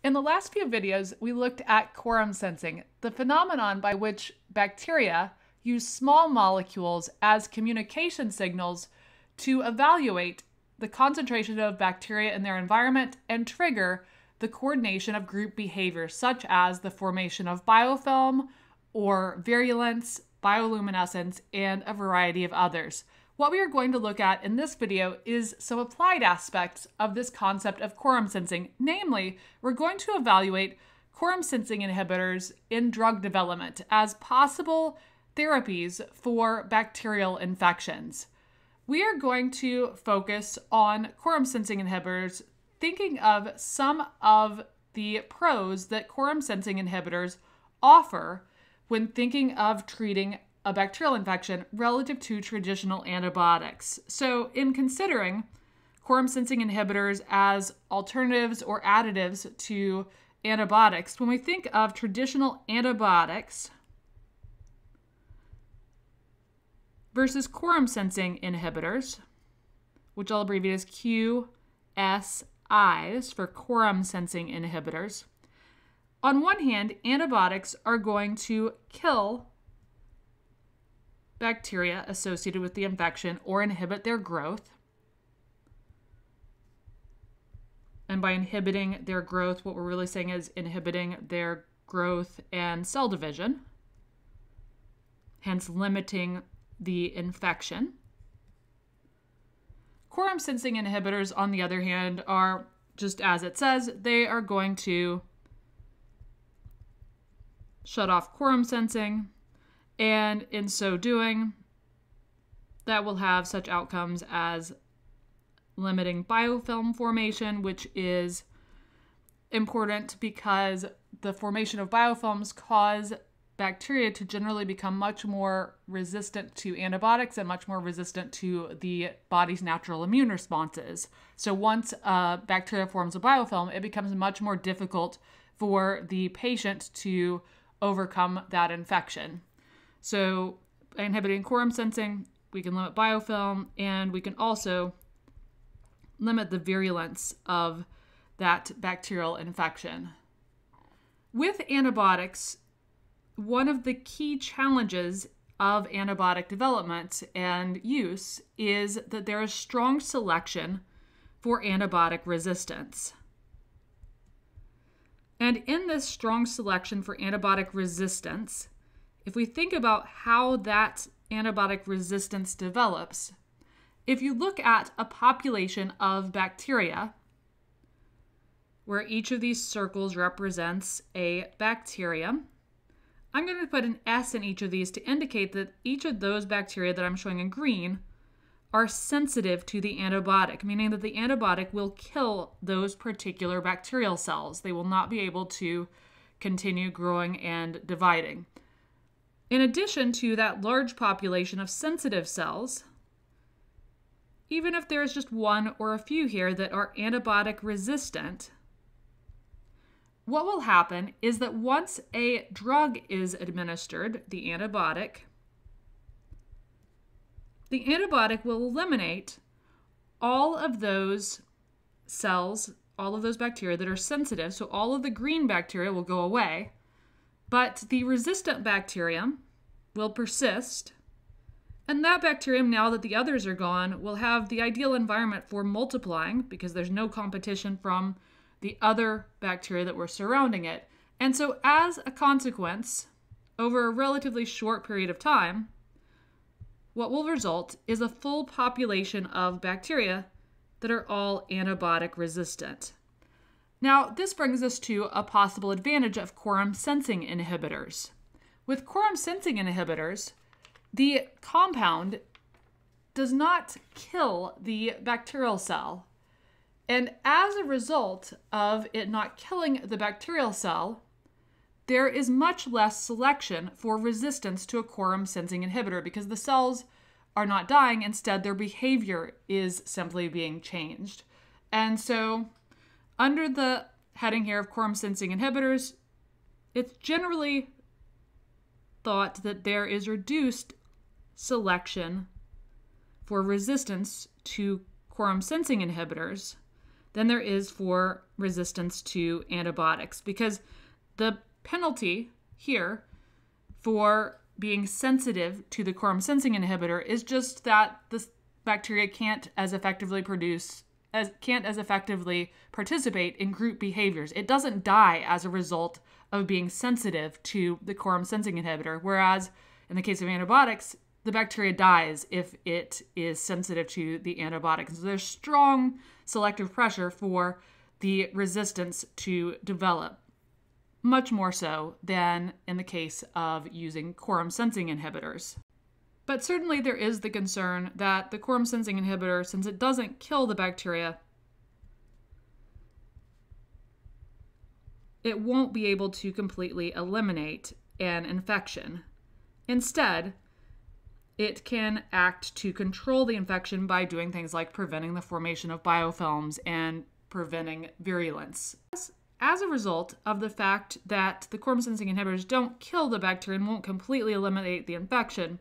In the last few videos, we looked at quorum sensing, the phenomenon by which bacteria use small molecules as communication signals to evaluate the concentration of bacteria in their environment and trigger the coordination of group behavior, such as the formation of biofilm or virulence, bioluminescence, and a variety of others. What we are going to look at in this video is some applied aspects of this concept of quorum sensing. Namely, we're going to evaluate quorum sensing inhibitors in drug development as possible therapies for bacterial infections. We are going to focus on quorum sensing inhibitors, thinking of some of the pros that quorum sensing inhibitors offer when thinking of treating a bacterial infection relative to traditional antibiotics. So in considering quorum sensing inhibitors as alternatives or additives to antibiotics, when we think of traditional antibiotics versus quorum sensing inhibitors, which I'll abbreviate as QSIs for quorum sensing inhibitors, on one hand, antibiotics are going to kill bacteria associated with the infection or inhibit their growth. And by inhibiting their growth, what we're really saying is inhibiting their growth and cell division, hence limiting the infection. Quorum sensing inhibitors, on the other hand, are, just as it says, they are going to shut off quorum sensing, and in so doing, that will have such outcomes as limiting biofilm formation, which is important because the formation of biofilms cause bacteria to generally become much more resistant to antibiotics and much more resistant to the body's natural immune responses. So once bacteria forms a biofilm, it becomes much more difficult for the patient to overcome that infection. So by inhibiting quorum sensing, we can limit biofilm, and we can also limit the virulence of that bacterial infection. With antibiotics, one of the key challenges of antibiotic development and use is that there is strong selection for antibiotic resistance. And in this strong selection for antibiotic resistance, if we think about how that antibiotic resistance develops, if you look at a population of bacteria, where each of these circles represents a bacterium, I'm going to put an S in each of these to indicate that each of those bacteria that I'm showing in green are sensitive to the antibiotic, meaning that the antibiotic will kill those particular bacterial cells. They will not be able to continue growing and dividing. In addition to that large population of sensitive cells, even if there's just one or a few here that are antibiotic resistant, what will happen is that once a drug is administered, the antibiotic will eliminate all of those cells, all of those bacteria that are sensitive, so all of the green bacteria will go away, but the resistant bacterium will persist, and that bacterium, now that the others are gone, will have the ideal environment for multiplying because there's no competition from the other bacteria that were surrounding it. And so as a consequence, over a relatively short period of time, what will result is a full population of bacteria that are all antibiotic resistant. Now, this brings us to a possible advantage of quorum sensing inhibitors. With quorum sensing inhibitors, the compound does not kill the bacterial cell. And as a result of it not killing the bacterial cell, there is much less selection for resistance to a quorum sensing inhibitor because the cells are not dying. Instead, their behavior is simply being changed. And so under the heading here of quorum sensing inhibitors, it's generally thought that there is reduced selection for resistance to quorum sensing inhibitors than there is for resistance to antibiotics, because the penalty here for being sensitive to the quorum sensing inhibitor is just that the bacteria can't as effectively participate in group behaviors. It doesn't die as a result of being sensitive to the quorum sensing inhibitor, whereas in the case of antibiotics, the bacteria dies if it is sensitive to the antibiotic. So there's strong selective pressure for the resistance to develop, much more so than in the case of using quorum sensing inhibitors. But certainly there is the concern that the quorum sensing inhibitor, since it doesn't kill the bacteria, it won't be able to completely eliminate an infection. Instead, it can act to control the infection by doing things like preventing the formation of biofilms and preventing virulence. As a result of the fact that the quorum sensing inhibitors don't kill the bacteria and won't completely eliminate the infection,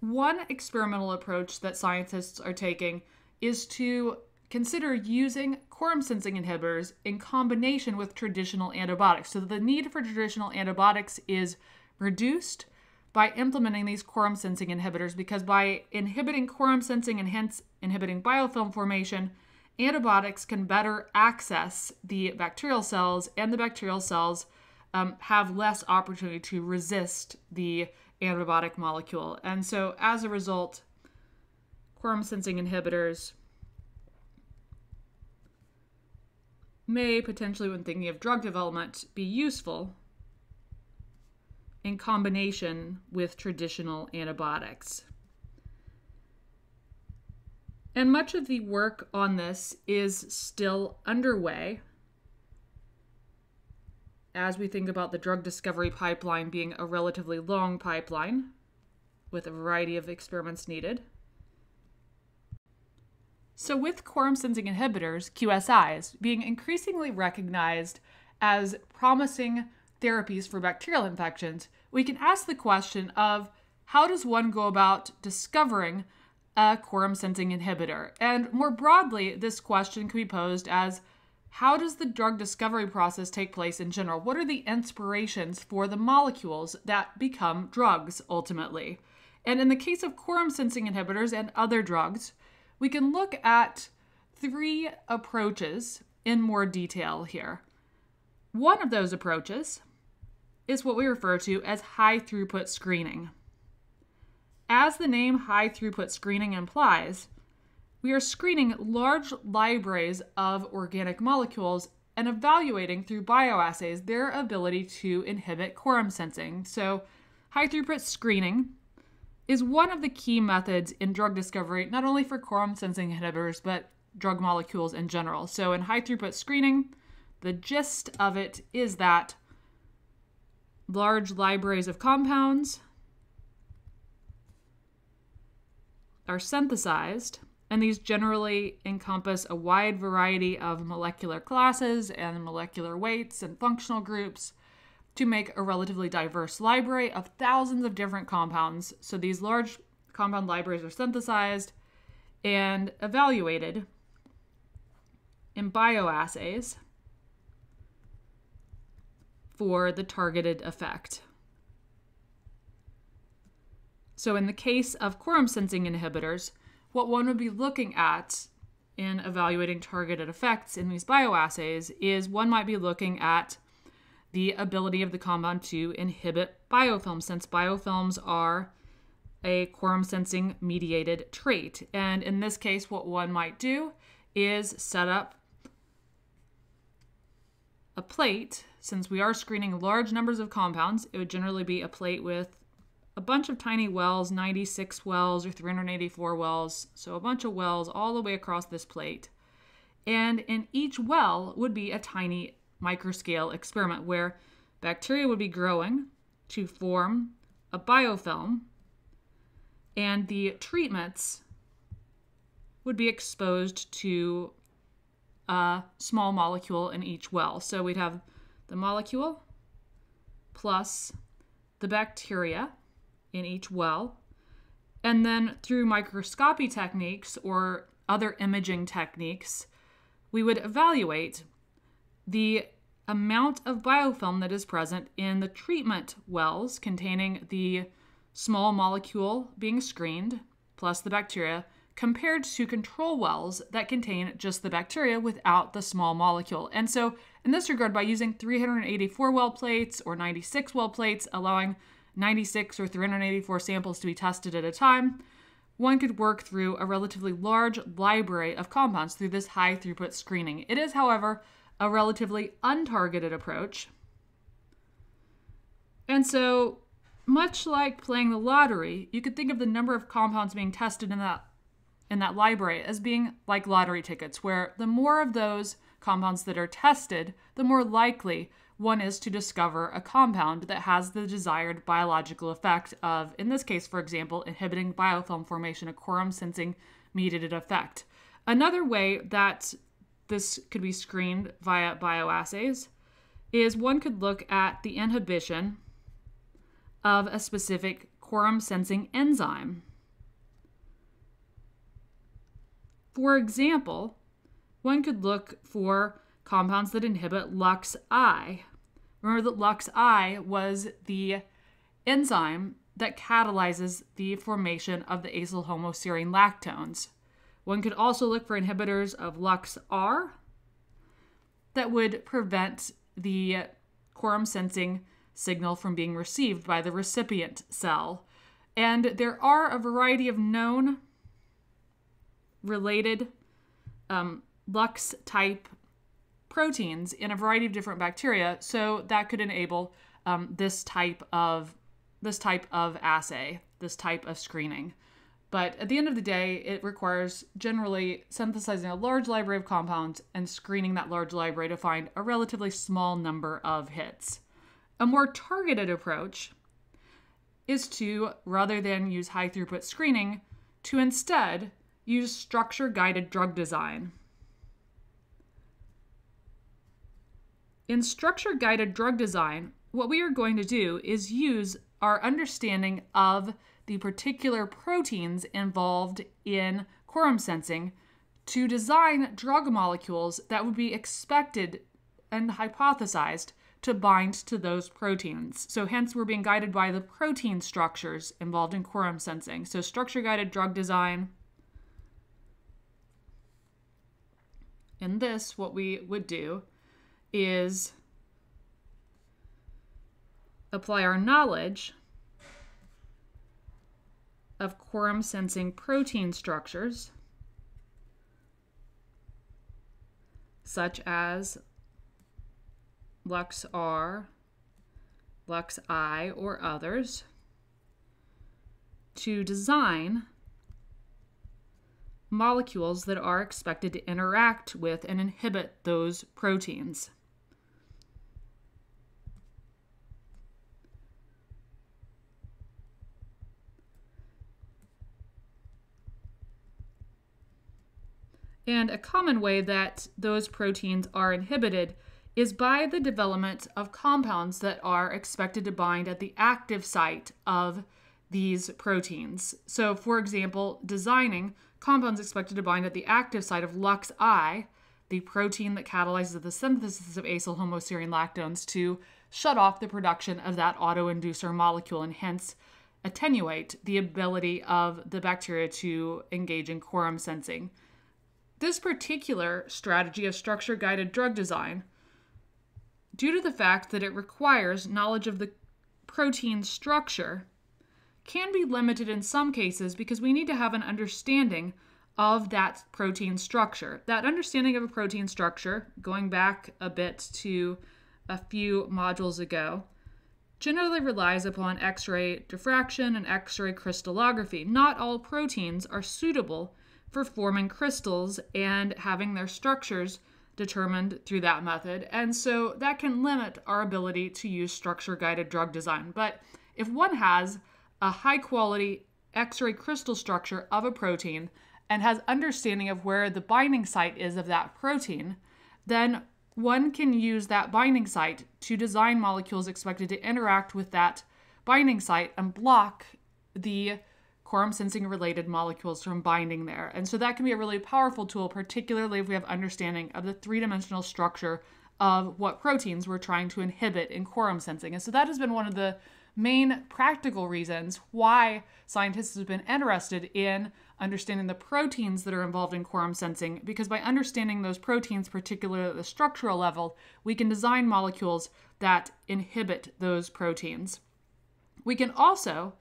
one experimental approach that scientists are taking is to consider using quorum sensing inhibitors in combination with traditional antibiotics. So the need for traditional antibiotics is reduced by implementing these quorum sensing inhibitors, because by inhibiting quorum sensing and hence inhibiting biofilm formation, antibiotics can better access the bacterial cells, and the bacterial cells have less opportunity to resist the antibiotic molecule. And so as a result, quorum sensing inhibitors may potentially, when thinking of drug development, be useful in combination with traditional antibiotics. And much of the work on this is still underway as we think about the drug discovery pipeline being a relatively long pipeline with a variety of experiments needed. So with quorum sensing inhibitors, QSIs, being increasingly recognized as promising therapies for bacterial infections, we can ask the question of how does one go about discovering a quorum sensing inhibitor? And more broadly, this question can be posed as how does the drug discovery process take place in general? What are the inspirations for the molecules that become drugs ultimately? And in the case of quorum sensing inhibitors and other drugs, we can look at three approaches in more detail here. One of those approaches is what we refer to as high throughput screening. As the name high throughput screening implies, we are screening large libraries of organic molecules and evaluating through bioassays their ability to inhibit quorum sensing. So high throughput screening is one of the key methods in drug discovery, not only for quorum sensing inhibitors, but drug molecules in general. So in high throughput screening, the gist of it is that large libraries of compounds are synthesized, and these generally encompass a wide variety of molecular classes and molecular weights and functional groups to make a relatively diverse library of thousands of different compounds. So these large compound libraries are synthesized and evaluated in bioassays for the targeted effect. So in the case of quorum sensing inhibitors, what one would be looking at in evaluating targeted effects in these bioassays is one might be looking at the ability of the compound to inhibit biofilms, since biofilms are a quorum sensing mediated trait. And in this case, what one might do is set up a plate. Since we are screening large numbers of compounds, it would generally be a plate with a bunch of tiny wells, 96 wells or 384 wells, so a bunch of wells all the way across this plate. And in each well would be a tiny microscale experiment where bacteria would be growing to form a biofilm, and the treatments would be exposed to a small molecule in each well. So we'd have the molecule plus the bacteria in each well, and then through microscopy techniques or other imaging techniques, we would evaluate the amount of biofilm that is present in the treatment wells containing the small molecule being screened plus the bacteria compared to control wells that contain just the bacteria without the small molecule. And so in this regard, by using 384 well plates or 96 well plates, allowing 96 or 384 samples to be tested at a time, one could work through a relatively large library of compounds through this high throughput screening. It is, however, a relatively untargeted approach. And so, much like playing the lottery, you could think of the number of compounds being tested in that library as being like lottery tickets, where the more of those compounds that are tested, the more likely one is to discover a compound that has the desired biological effect of, in this case, for example, inhibiting biofilm formation, a quorum sensing mediated effect. Another way that this could be screened via bioassays is one could look at the inhibition of a specific quorum sensing enzyme. For example, one could look for compounds that inhibit LuxI. Remember that LuxI was the enzyme that catalyzes the formation of the acyl homoserine lactones. One could also look for inhibitors of LuxR that would prevent the quorum sensing signal from being received by the recipient cell. And there are a variety of known related Lux type proteins in a variety of different bacteria, so that could enable this type of assay, this type of screening. But at the end of the day, it requires generally synthesizing a large library of compounds and screening that large library to find a relatively small number of hits. A more targeted approach is to, rather than use high throughput screening, to instead use structure-guided drug design. In structure-guided drug design, what we are going to do is use our understanding of the particular proteins involved in quorum sensing to design drug molecules that would be expected and hypothesized to bind to those proteins. So hence we're being guided by the protein structures involved in quorum sensing. So structure-guided drug design. In this, what we would do is apply our knowledge of quorum sensing protein structures, such as LuxR, LuxI, or others, to design molecules that are expected to interact with and inhibit those proteins. And a common way that those proteins are inhibited is by the development of compounds that are expected to bind at the active site of these proteins. So, for example, designing compounds expected to bind at the active site of LuxI, the protein that catalyzes the synthesis of acyl homoserine lactones, to shut off the production of that autoinducer molecule and hence attenuate the ability of the bacteria to engage in quorum sensing. This particular strategy of structure-guided drug design, due to the fact that it requires knowledge of the protein structure, can be limited in some cases because we need to have an understanding of that protein structure. That understanding of a protein structure, going back a bit to a few modules ago, generally relies upon X-ray diffraction and X-ray crystallography. Not all proteins are suitable for forming crystals and having their structures determined through that method. And so that can limit our ability to use structure-guided drug design. But if one has a high-quality X-ray crystal structure of a protein and has understanding of where the binding site is of that protein, then one can use that binding site to design molecules expected to interact with that binding site and block the quorum sensing related molecules from binding there. And so that can be a really powerful tool, particularly if we have understanding of the three-dimensional structure of what proteins we're trying to inhibit in quorum sensing. And so that has been one of the main practical reasons why scientists have been interested in understanding the proteins that are involved in quorum sensing, because by understanding those proteins, particularly at the structural level, we can design molecules that inhibit those proteins. We can also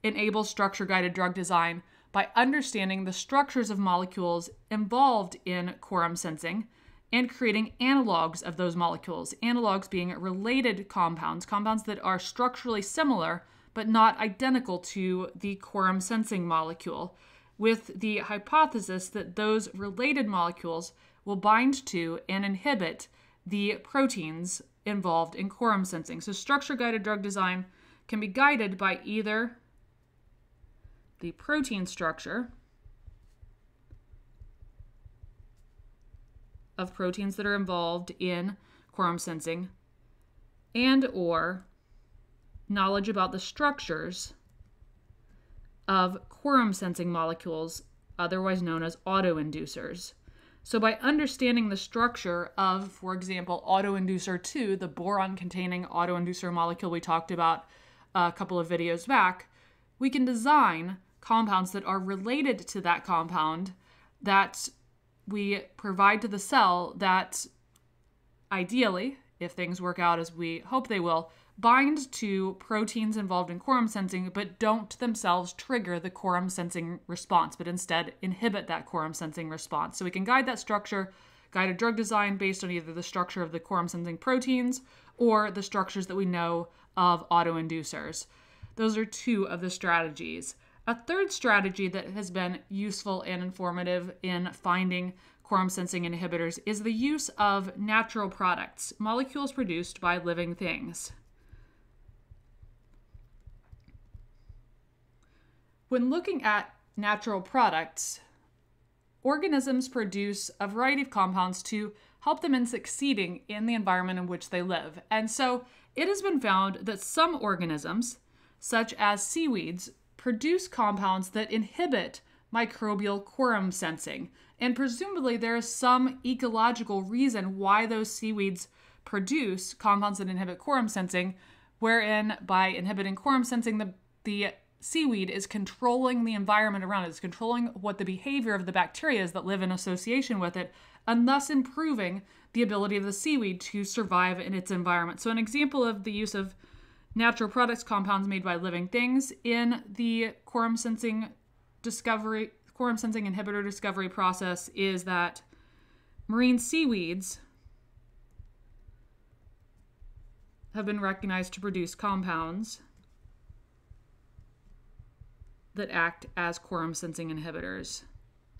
enable structure-guided drug design by understanding the structures of molecules involved in quorum sensing and creating analogs of those molecules. Analogs being related compounds, compounds that are structurally similar but not identical to the quorum sensing molecule, with the hypothesis that those related molecules will bind to and inhibit the proteins involved in quorum sensing. So structure-guided drug design can be guided by either the protein structure of proteins that are involved in quorum sensing and or knowledge about the structures of quorum sensing molecules, otherwise known as autoinducers. So by understanding the structure of, for example, autoinducer 2, the boron-containing autoinducer molecule we talked about a couple of videos back, we can design compounds that are related to that compound that we provide to the cell that ideally, if things work out as we hope they will, bind to proteins involved in quorum sensing, but don't themselves trigger the quorum sensing response, but instead inhibit that quorum sensing response. So we can guide that structure, guided drug design based on either the structure of the quorum sensing proteins or the structures that we know of autoinducers. Those are two of the strategies. A third strategy that has been useful and informative in finding quorum sensing inhibitors is the use of natural products, molecules produced by living things. When looking at natural products, organisms produce a variety of compounds to help them in succeeding in the environment in which they live. And so it has been found that some organisms, such as seaweeds, produce compounds that inhibit microbial quorum sensing. And presumably there is some ecological reason why those seaweeds produce compounds that inhibit quorum sensing, wherein by inhibiting quorum sensing, the seaweed is controlling the environment around it, it's controlling what the behavior of the bacteria is that live in association with it, and thus improving the ability of the seaweed to survive in its environment. So an example of the use of natural products, compounds made by living things in the quorum sensing inhibitor discovery process is that marine seaweeds have been recognized to produce compounds that act as quorum sensing inhibitors,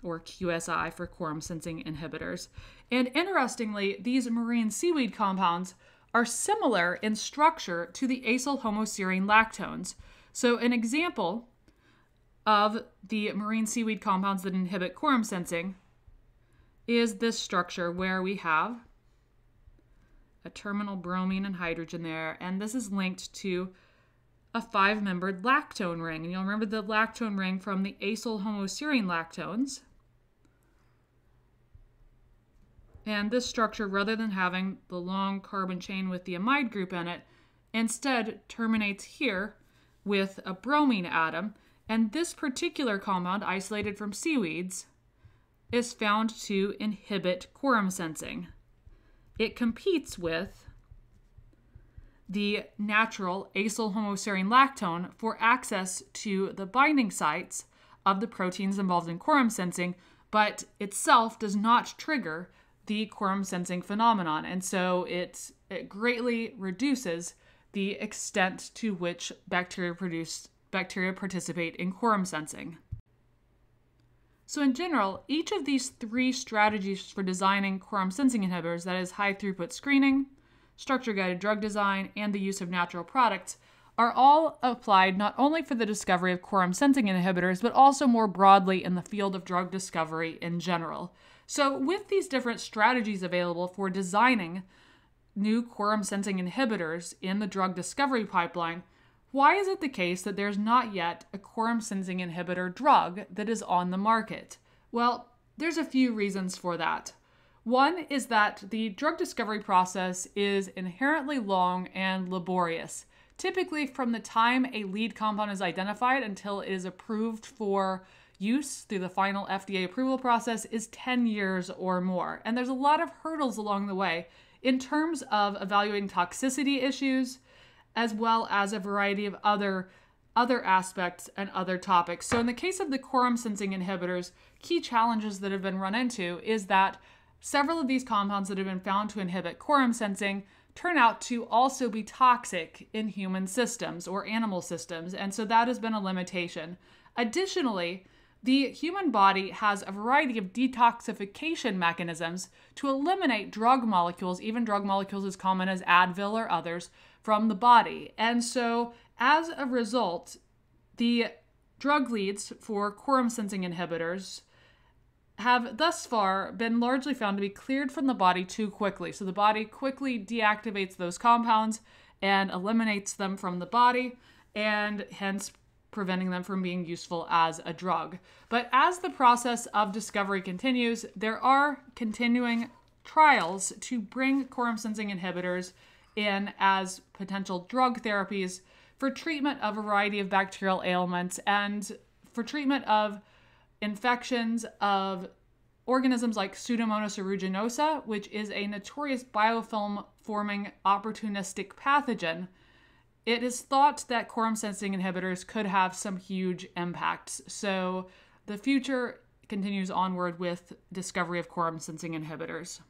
or QSI for quorum sensing inhibitors. And interestingly, these marine seaweed compounds are similar in structure to the acyl homoserine lactones. So an example of the marine seaweed compounds that inhibit quorum sensing is this structure where we have a terminal bromine and hydrogen there, and this is linked to a 5-membered lactone ring. And you'll remember the lactone ring from the acyl homoserine lactones. And this structure, rather than having the long carbon chain with the amide group in it, instead terminates here with a bromine atom. And this particular compound, isolated from seaweeds, is found to inhibit quorum sensing. It competes with the natural acyl homoserine lactone for access to the binding sites of the proteins involved in quorum sensing, but itself does not trigger the quorum sensing phenomenon. And so it greatly reduces the extent to which bacteria participate in quorum sensing. So in general, each of these 3 strategies for designing quorum sensing inhibitors, that is high throughput screening, structure-guided drug design, and the use of natural products, are all applied not only for the discovery of quorum sensing inhibitors, but also more broadly in the field of drug discovery in general. So with these different strategies available for designing new quorum sensing inhibitors in the drug discovery pipeline, why is it the case that there's not yet a quorum sensing inhibitor drug that is on the market? Well, there's a few reasons for that. One is that the drug discovery process is inherently long and laborious. Typically, from the time a lead compound is identified until it is approved for use through the final FDA approval process is 10 years or more. And there's a lot of hurdles along the way in terms of evaluating toxicity issues, as well as a variety of other aspects and other topics. So in the case of the quorum sensing inhibitors, key challenges that have been run into is that several of these compounds that have been found to inhibit quorum sensing turn out to also be toxic in human systems or animal systems, and so that has been a limitation. Additionally, the human body has a variety of detoxification mechanisms to eliminate drug molecules, even drug molecules as common as Advil or others, from the body. And so, as a result, the drug leads for quorum sensing inhibitors have thus far been largely found to be cleared from the body too quickly. So the body quickly deactivates those compounds and eliminates them from the body, and hence preventing them from being useful as a drug. But as the process of discovery continues, there are continuing trials to bring quorum sensing inhibitors in as potential drug therapies for treatment of a variety of bacterial ailments and for treatment of infections of organisms like Pseudomonas aeruginosa, which is a notorious biofilm-forming opportunistic pathogen. It is thought that quorum sensing inhibitors could have some huge impacts. So the future continues onward with discovery of quorum sensing inhibitors.